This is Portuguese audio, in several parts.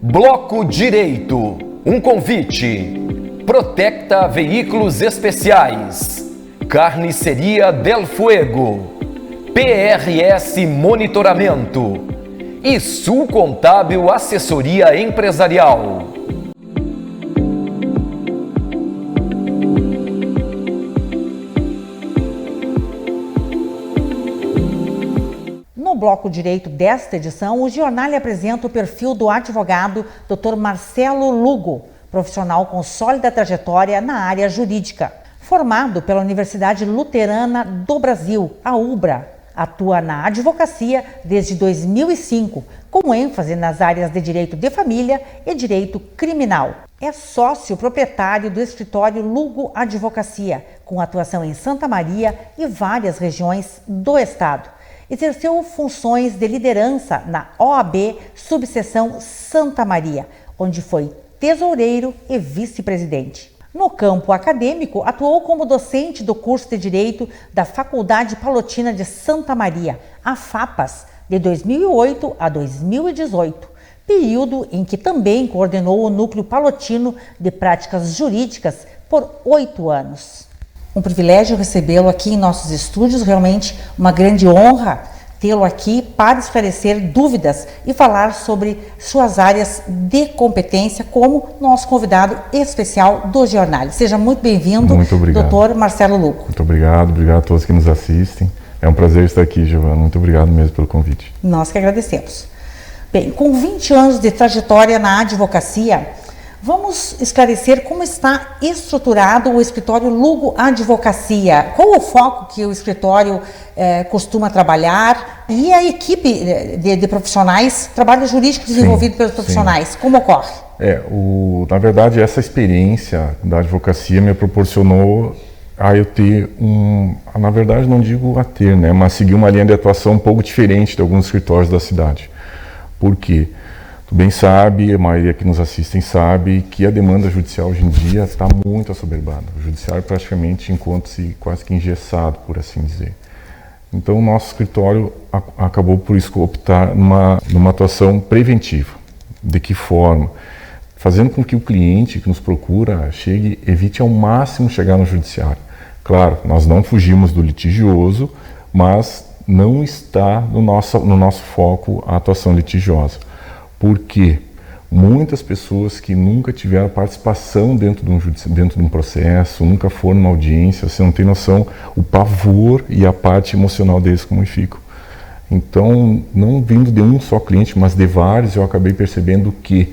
Bloco Direito, um convite. Protecta Veículos Especiais, Carniceria Del Fuego, PRS Monitoramento e Sul Contábil Assessoria Empresarial. No Bloco Direito desta edição, o jornal lhe apresenta o perfil do advogado Dr. Marcelo Lugo, profissional com sólida trajetória na área jurídica. Formado pela Universidade Luterana do Brasil, a UBRA, atua na advocacia desde 2005, com ênfase nas áreas de direito de família e direito criminal. É sócio proprietário do escritório Lugo Advocacia, com atuação em Santa Maria e várias regiões do estado. Exerceu funções de liderança na OAB Subseção Santa Maria, onde foi tesoureiro e vice-presidente. No campo acadêmico, atuou como docente do curso de Direito da Faculdade Palotina de Santa Maria, a FAPAS, de 2008 a 2018, período em que também coordenou o Núcleo Palotino de Práticas Jurídicas por 8 anos. Um privilégio recebê-lo aqui em nossos estúdios, realmente uma grande honra tê-lo aqui para esclarecer dúvidas e falar sobre suas áreas de competência como nosso convidado especial do jornal. Seja muito bem-vindo, Dr. Marcelo Lugo. Muito obrigado a todos que nos assistem. É um prazer estar aqui, Giovana. Muito obrigado mesmo pelo convite. Nós que agradecemos. Bem, com 20 anos de trajetória na advocacia, vamos esclarecer como está estruturado o escritório Lugo Advocacia. Qual o foco que o escritório costuma trabalhar e a equipe de profissionais, trabalho jurídico desenvolvido pelos profissionais, sim. Como ocorre? Na verdade, essa experiência da advocacia me proporcionou a eu ter na verdade não digo a ter, né, mas seguir uma linha de atuação um pouco diferente de alguns escritórios da cidade. Por quê? Tu bem sabe, a maioria que nos assistem sabe que a demanda judicial hoje em dia está muito assoberbada. O judiciário praticamente encontra-se quase que engessado, por assim dizer. Então o nosso escritório acabou por isso optar numa atuação preventiva. De que forma? Fazendo com que o cliente que nos procura evite ao máximo chegar no judiciário. Claro, nós não fugimos do litigioso, mas não está no nosso foco a atuação litigiosa. Porque muitas pessoas que nunca tiveram participação dentro de um processo, nunca foram numa audiência, você não tem noção o pavor e a parte emocional deles como ficam. Então, não vindo de um só cliente, mas de vários, eu acabei percebendo que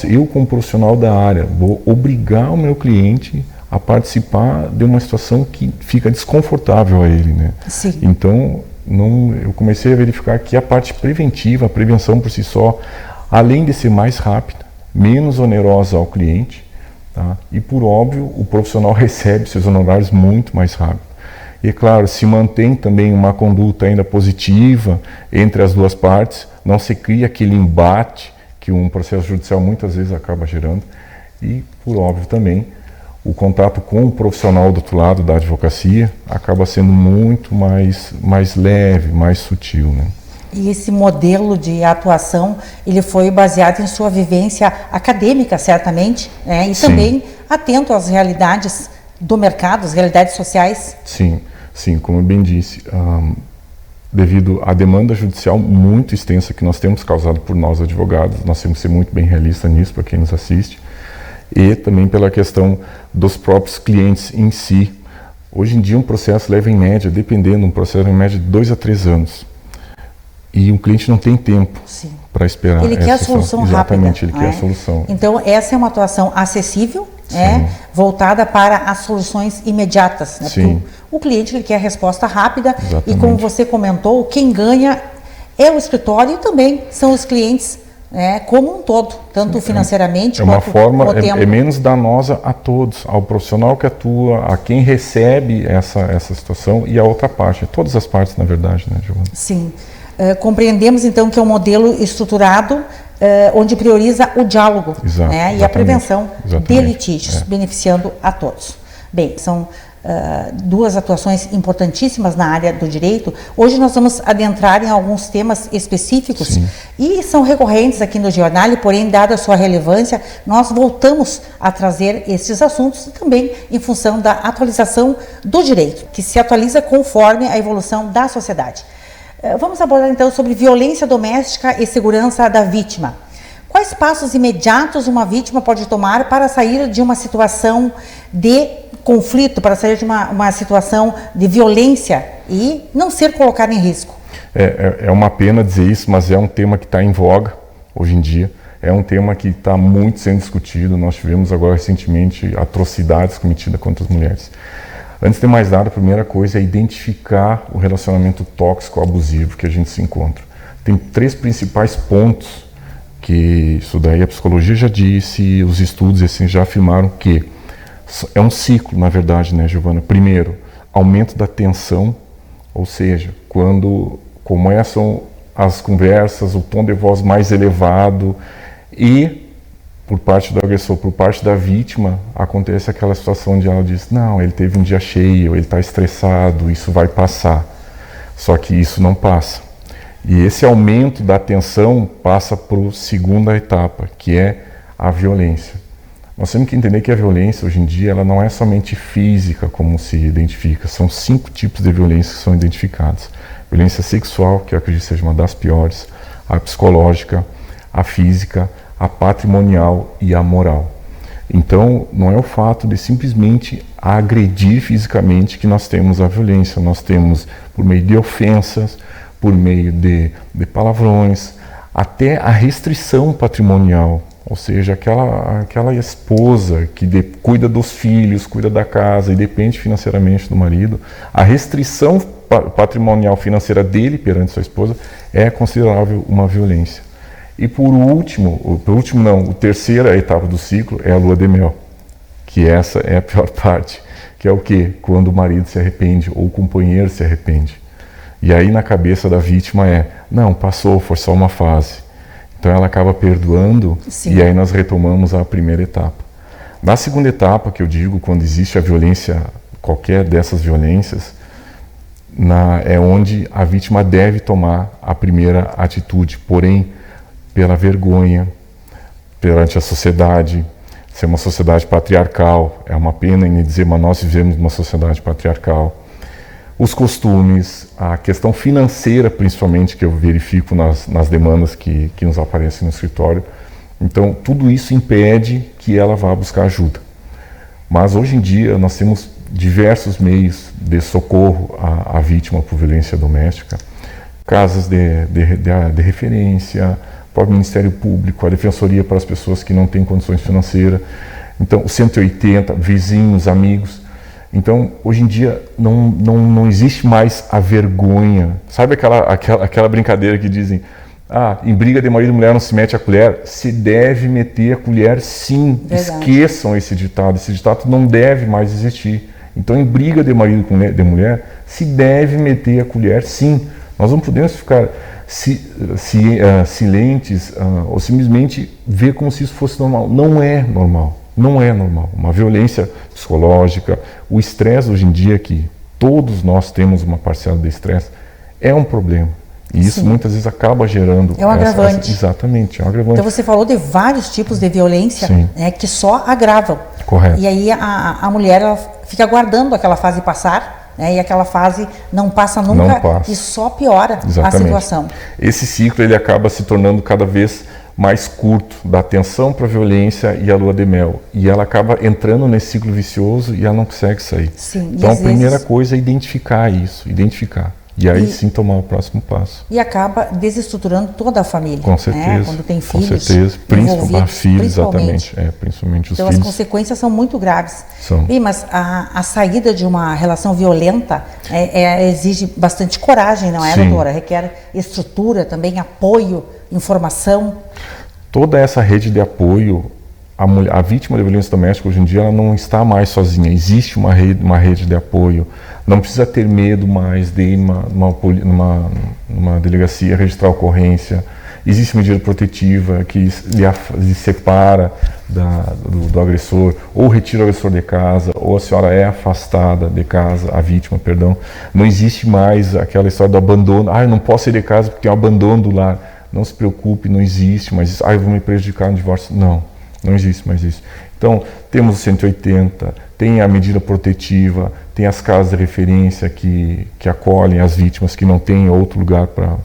eu como profissional da área vou obrigar o meu cliente a participar de uma situação que fica desconfortável a ele, né? Sim. Então, eu comecei a verificar que a parte preventiva, a prevenção por si só, além de ser mais rápida, menos onerosa ao cliente, tá? E por óbvio, o profissional recebe seus honorários muito mais rápido. E claro, se mantém também uma conduta ainda positiva entre as duas partes, não se cria aquele embate que um processo judicial muitas vezes acaba gerando. E por óbvio também, o contato com o profissional do outro lado da advocacia acaba sendo muito mais leve, mais sutil, né? E esse modelo de atuação, ele foi baseado em sua vivência acadêmica, certamente, né? E sim. Também atento às realidades do mercado, às realidades sociais. Sim, como eu bem disse, devido à demanda judicial muito extensa que nós temos causado por nós advogados, nós temos que ser muito bem realistas nisso para quem nos assiste, e também pela questão dos próprios clientes em si. Hoje em dia um processo leva em média, dependendo, um processo em média de 2 a 3 anos. E o cliente não tem tempo para esperar. Ele quer a solução rápida. Exatamente, ele quer a solução. Então essa é uma atuação acessível, voltada para as soluções imediatas. Né? Sim. O cliente ele quer a resposta rápida. Exatamente. E como você comentou, quem ganha é o escritório e também são os clientes, como um todo, tanto financeiramente quanto o tempo. É menos danosa a todos, ao profissional que atua, a quem recebe essa situação e a outra parte, todas as partes na verdade, né, Giovana? Sim. Compreendemos então que é um modelo estruturado onde prioriza o diálogo e a prevenção de litígios, beneficiando a todos. Bem, são duas atuações importantíssimas na área do direito. Hoje nós vamos adentrar em alguns temas específicos. Sim. E são recorrentes aqui no jornal, porém, dada a sua relevância, nós voltamos a trazer esses assuntos também em função da atualização do direito, que se atualiza conforme a evolução da sociedade. Vamos abordar então sobre violência doméstica e segurança da vítima. Quais passos imediatos uma vítima pode tomar para sair de uma situação de conflito, para sair de uma situação de violência e não ser colocada em risco? É uma pena dizer isso, mas é um tema que está em voga hoje em dia. É um tema que está muito sendo discutido. Nós tivemos agora recentemente atrocidades cometidas contra as mulheres. Antes de mais nada, a primeira coisa é identificar o relacionamento tóxico ou abusivo que a gente se encontra. Tem 3 principais pontos que isso daí a psicologia já disse e os estudos assim, já afirmaram que é um ciclo, na verdade, né, Giovana? Primeiro, aumento da tensão, ou seja, quando começam as conversas, o tom de voz mais elevado e por parte do agressor, por parte da vítima, acontece aquela situação onde ela diz, não, ele teve um dia cheio, ele está estressado, isso vai passar. Só que isso não passa. E esse aumento da tensão passa para a segunda etapa, que é a violência. Nós temos que entender que a violência, hoje em dia, ela não é somente física, como se identifica. São 5 tipos de violência que são identificados. Violência sexual, que eu acredito seja uma das piores, a psicológica, a física, a patrimonial e a moral. Então, não é o fato de simplesmente agredir fisicamente que nós temos a violência. Nós temos por meio de ofensas, por meio de palavrões, até a restrição patrimonial. Ou seja, aquela esposa que cuida dos filhos, cuida da casa e depende financeiramente do marido, a restrição patrimonial financeira dele perante sua esposa é considerável uma violência. E a terceira etapa do ciclo é a lua de mel, que essa é a pior parte, que é o quê? Quando o marido se arrepende ou o companheiro se arrepende. E aí na cabeça da vítima não, passou, foi só uma fase. Então ela acaba perdoando. Sim. E aí nós retomamos a primeira etapa. Na segunda etapa, que eu digo, quando existe a violência, qualquer dessas violências, é onde a vítima deve tomar a primeira atitude, porém, pela vergonha, perante a sociedade, ser uma sociedade patriarcal, é uma pena em dizer, mas nós vivemos uma sociedade patriarcal, os costumes, a questão financeira, principalmente, que eu verifico nas demandas que nos aparecem no escritório. Então, tudo isso impede que ela vá buscar ajuda. Mas, hoje em dia, nós temos diversos meios de socorro à vítima por violência doméstica, casas de referência, o próprio Ministério Público, a Defensoria para as pessoas que não têm condições financeiras, então o 180, vizinhos, amigos. Então, hoje em dia, não existe mais a vergonha. Sabe aquela brincadeira que dizem, em briga de marido e mulher não se mete a colher? Se deve meter a colher, sim. Verdade. Esqueçam esse ditado não deve mais existir. Então, em briga de marido e de mulher, se deve meter a colher, sim. Nós não podemos ficar silentes ou simplesmente ver como se isso fosse normal. Não é normal. Não é normal. Uma violência psicológica, o estresse hoje em dia, que todos nós temos uma parcela de estresse, é um problema. E isso Sim. muitas vezes acaba gerando... É um agravante. Exatamente, é um agravante. Então você falou de vários tipos de violência que só agravam. Correto. E aí a mulher ela fica aguardando aquela fase passar, e aquela fase não passa nunca, não passa. E só piora a situação. Esse ciclo ele acaba se tornando cada vez mais curto, da tensão para a violência e a lua de mel. E ela acaba entrando nesse ciclo vicioso e ela não consegue sair. Sim, então a primeira coisa é identificar isso, E aí sim tomar o próximo passo. E acaba desestruturando toda a família. Com certeza. Né? Quando tem filhos. Com certeza. Principalmente filhos, exatamente. Principalmente os então filhos. As consequências são muito graves. São. Mas a saída de uma relação violenta exige bastante coragem, não é, doutora? Requer estrutura também, apoio, informação. Toda essa rede de apoio, a vítima de violência doméstica hoje em dia ela não está mais sozinha. Existe uma rede de apoio. Não precisa ter medo mais de ir numa delegacia registrar ocorrência. Existe medida protetiva que lhe separa do agressor, ou retira o agressor de casa, ou a senhora é afastada de casa, a vítima, perdão. Não existe mais aquela história do abandono. Eu não posso sair de casa porque tem um abandono do lar. Não se preocupe, não existe mais isso. Eu vou me prejudicar no divórcio. Não existe mais isso. Então, temos o 180, tem a medida protetiva, tem as casas de referência que acolhem as vítimas que não têm outro lugar para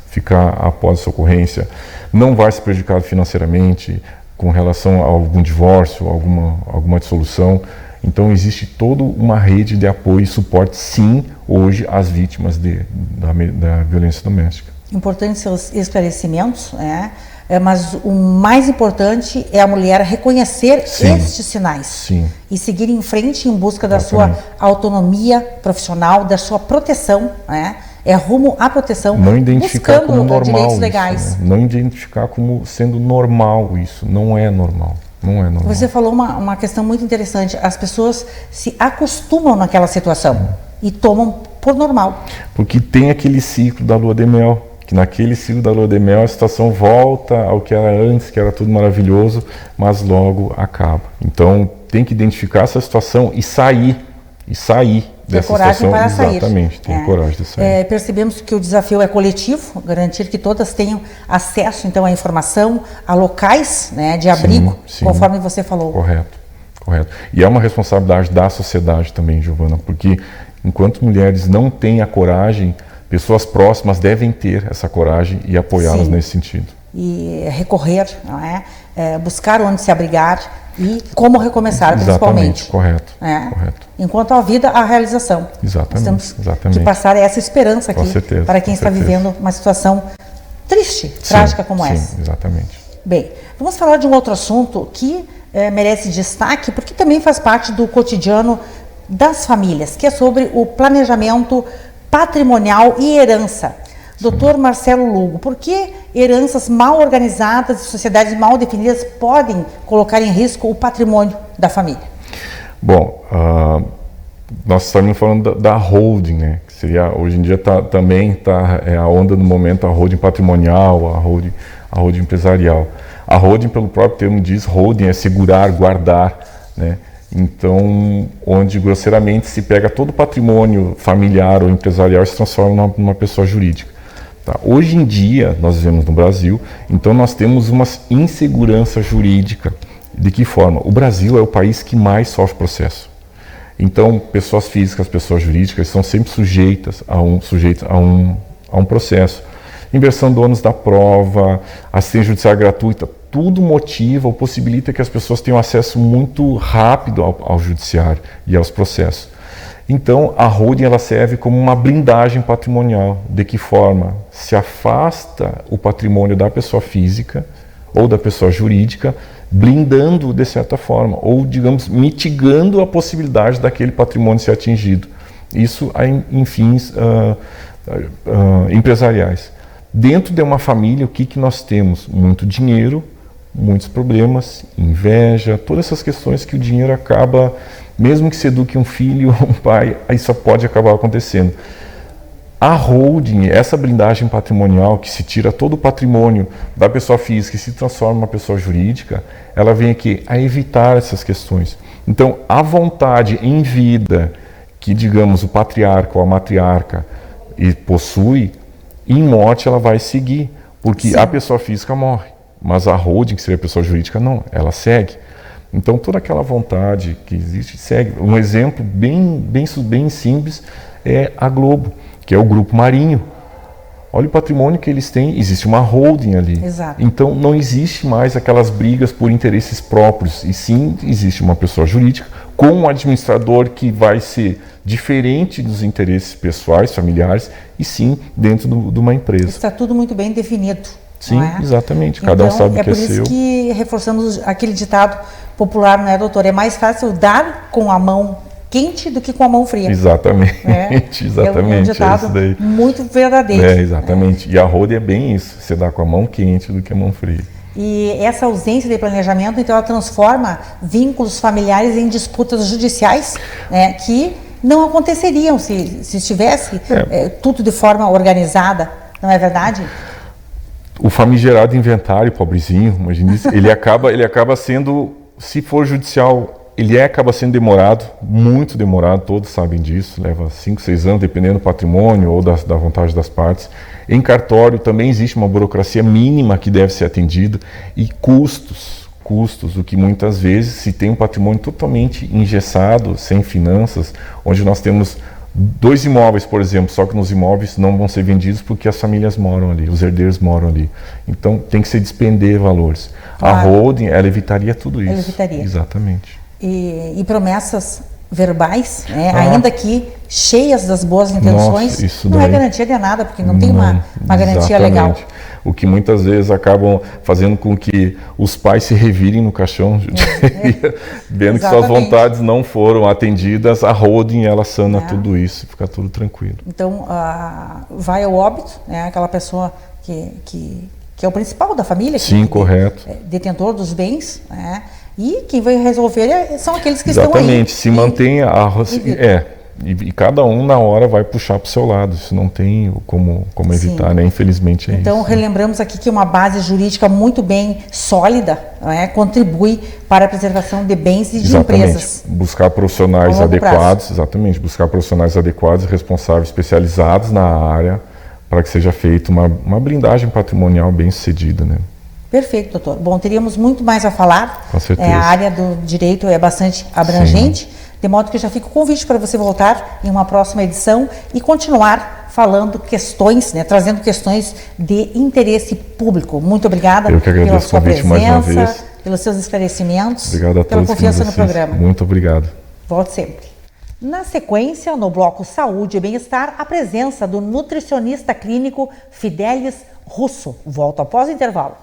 ficar após essa ocorrência. Não vai se prejudicar financeiramente com relação a algum divórcio, alguma dissolução. Então, existe toda uma rede de apoio e suporte, sim, hoje, às vítimas da violência doméstica. Importantes seus esclarecimentos, né? Mas o mais importante é a mulher reconhecer estes sinais e seguir em frente em busca da sua autonomia profissional, da sua proteção, né? Rumo à proteção, não identificar como normal direitos legais. Isso, né? Não identificar como sendo normal isso, não é normal. Não é normal. Você falou uma questão muito interessante, as pessoas se acostumam naquela situação e tomam por normal. Porque tem aquele ciclo da lua de mel, que naquele ciclo da lua de mel a situação volta ao que era antes, que era tudo maravilhoso, mas logo acaba. Então tem que identificar essa situação e sair dessa situação. Para sair. Exatamente, tem coragem de sair. Percebemos que o desafio é coletivo, garantir que todas tenham acesso então à informação, a locais, né, de abrigo, conforme você falou. Correto. E é uma responsabilidade da sociedade também, Giovana, porque enquanto mulheres não têm a coragem, pessoas próximas devem ter essa coragem e apoiá-las nesse sentido. E recorrer, não é? Buscar onde se abrigar e como recomeçar, principalmente. Correto. Enquanto há vida, há realização. Exatamente. Nós temos que passar essa esperança aqui para quem está vivendo uma situação triste, trágica como essa. Exatamente. Bem, vamos falar de um outro assunto que merece destaque, porque também faz parte do cotidiano das famílias, que é sobre o planejamento patrimonial e herança. Dr. Marcelo Lugo, por que heranças mal organizadas e sociedades mal definidas podem colocar em risco o patrimônio da família? Bom, nós estamos falando da holding, né? Que seria, hoje em dia também é a onda do momento, a holding patrimonial, a holding empresarial. A holding, pelo próprio termo diz, holding é segurar, guardar, né? Então, onde grosseiramente se pega todo o patrimônio familiar ou empresarial e se transforma numa pessoa jurídica. Tá? Hoje em dia, nós vivemos no Brasil, então nós temos uma insegurança jurídica. De que forma? O Brasil é o país que mais sofre processo. Então, pessoas físicas, pessoas jurídicas são sempre sujeitas a um processo. Inversão do ônus da prova, assistência judiciária gratuita, tudo motiva ou possibilita que as pessoas tenham acesso muito rápido ao judiciário e aos processos. Então, a holding ela serve como uma blindagem patrimonial. De que forma? Se afasta o patrimônio da pessoa física ou da pessoa jurídica, blindando de certa forma, ou, digamos, mitigando a possibilidade daquele patrimônio ser atingido. Isso em fins empresariais. Dentro de uma família, o que nós temos? Muito dinheiro, muitos problemas, inveja, todas essas questões que o dinheiro acaba, mesmo que se eduque um filho ou um pai, isso pode acabar acontecendo. A holding, essa blindagem patrimonial que se tira todo o patrimônio da pessoa física e se transforma em uma pessoa jurídica, ela vem aqui a evitar essas questões. Então, a vontade em vida que, digamos, o patriarca ou a matriarca possui, em morte ela vai seguir, porque a pessoa física morre, mas a holding, que seria a pessoa jurídica, não, ela segue. Então, toda aquela vontade que existe, segue. Um exemplo bem simples é a Globo, que é o Grupo Marinho. Olha o patrimônio que eles têm, existe uma holding ali. Exato. Então, não existe mais aquelas brigas por interesses próprios, e sim, existe uma pessoa jurídica com um administrador que vai ser diferente dos interesses pessoais, familiares, e sim, dentro de uma empresa. Está tudo muito bem definido. Sim, não é? Exatamente. Cada um sabe o que é seu. É por isso que reforçamos aquele ditado popular, não é, doutor? É mais fácil dar com a mão quente do que com a mão fria. Exatamente, exatamente. É um ditado muito verdadeiro. Exatamente. E a holding é bem isso, você dá com a mão quente do que a mão fria. E essa ausência de planejamento, então, ela transforma vínculos familiares em disputas judiciais, né, que não aconteceriam se estivesse tudo de forma organizada, Não é verdade? O famigerado inventário, pobrezinho, imagina isso, ele acaba sendo, se for judicial, acaba sendo demorado, muito demorado, todos sabem disso, leva 5, 6 anos, dependendo do patrimônio ou da vontade das partes. Em cartório também existe uma burocracia mínima que deve ser atendida e custos, o que muitas vezes, se tem um patrimônio totalmente engessado, sem finanças, onde nós temos 2 imóveis, por exemplo, só que nos imóveis não vão ser vendidos porque as famílias moram ali, os herdeiros moram ali. Então tem que se despender valores. Claro. A holding, ela evitaria tudo isso. Ela evitaria. Exatamente. E promessas verbais, né? Ainda que cheias das boas intenções, nossa, não é garantia de nada, porque não tem uma garantia legal. O que muitas vezes acabam fazendo com que os pais se revirem no caixão, vendo que suas vontades não foram atendidas, a holding ela sana tudo isso, fica tudo tranquilo. Então, vai ao óbito, né? Aquela pessoa que é o principal da família, sim, correto. Detentor dos bens, né? E quem vai resolver são aqueles que exatamente, estão aí. Exatamente, se mantém e cada um na hora vai puxar para o seu lado, isso não tem como evitar, né? Infelizmente é então, isso. relembramos aqui que uma base jurídica muito bem sólida, né, contribui para a preservação de bens e de empresas. Buscar profissionais adequados, buscar profissionais adequados, responsáveis, especializados na área, para que seja feita uma blindagem patrimonial bem sucedida, né? Perfeito, doutor. Bom, teríamos muito mais a falar. Com certeza. A área do direito é bastante abrangente, sim. De modo que já fica o convite para você voltar em uma próxima edição e continuar falando questões, né, trazendo questões de interesse público. Muito obrigada pela sua presença, mais uma vez. Pelos seus esclarecimentos, obrigado a todos, pela confiança no programa. Muito obrigado. Volte sempre. Na sequência, no bloco Saúde e Bem-Estar, a presença do nutricionista clínico Fidelis Russo. Volto após o intervalo.